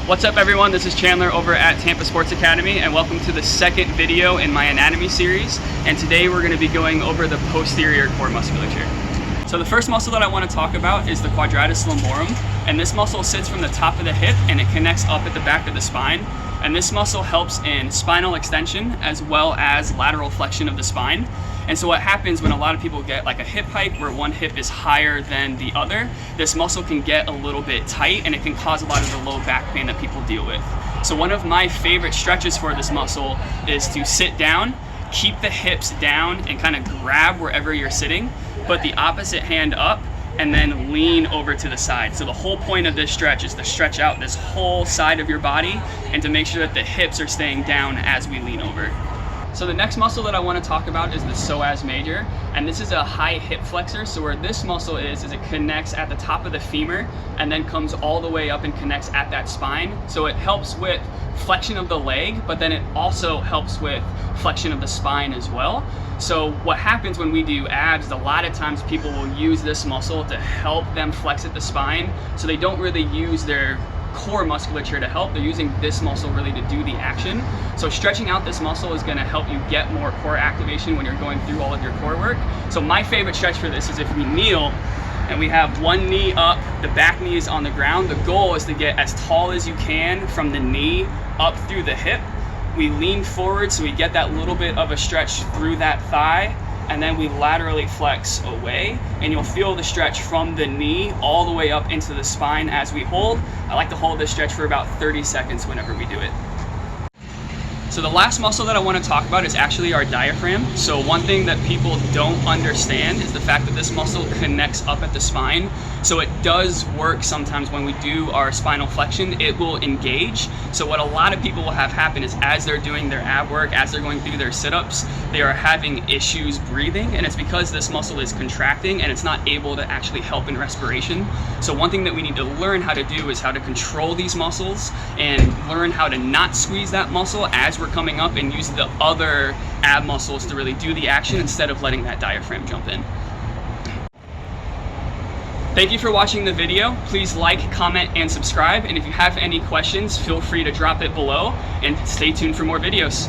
What's up everyone, this is Chandler over at Tampa Sports Academy and welcome to the second video in my anatomy series, and today we're going to be going over the posterior core musculature. So the first muscle that I want to talk about is the Quadratus lumborum, and this muscle sits from the top of the hip and it connects up at the back of the spine, and this muscle helps in spinal extension as well as lateral flexion of the spine. And so what happens when a lot of people get like a hip hike where one hip is higher than the other, this muscle can get a little bit tight and it can cause a lot of the low back pain that people deal with. So one of my favorite stretches for this muscle is to sit down, keep the hips down and kind of grab wherever you're sitting, put the opposite hand up and then lean over to the side. So the whole point of this stretch is to stretch out this whole side of your body and to make sure that the hips are staying down as we lean over. So the next muscle that I want to talk about is the Psoas Major, and this is a high hip flexor. So where this muscle is it connects at the top of the femur and then comes all the way up and connects at that spine. So it helps with flexion of the leg, but then it also helps with flexion of the spine as well. So what happens when we do abs, a lot of times people will use this muscle to help them flex at the spine. So they don't really use their core musculature to help, they're using this muscle really to do the action. So stretching out this muscle is going to help you get more core activation when you're going through all of your core work. So my favorite stretch for this is if we kneel and we have one knee up, the back knee is on the ground. The goal is to get as tall as you can from the knee up through the hip. We lean forward so we get that little bit of a stretch through that thigh, and then we laterally flex away, and you'll feel the stretch from the knee all the way up into the spine as we hold. I like to hold this stretch for about 30 seconds whenever we do it. So the last muscle that I want to talk about is actually our diaphragm. So one thing that people don't understand is the fact that this muscle connects up at the spine. So it does work sometimes when we do our spinal flexion, it will engage. So what a lot of people will have happen is as they're doing their ab work, as they're going through their sit-ups, they are having issues breathing, and it's because this muscle is contracting and it's not able to actually help in respiration. So one thing that we need to learn how to do is how to control these muscles and learn how to not squeeze that muscle as we're coming up and use the other ab muscles to really do the action instead of letting that diaphragm jump in. Thank you for watching the video. Please like, comment, and subscribe. And if you have any questions, feel free to drop it below and stay tuned for more videos.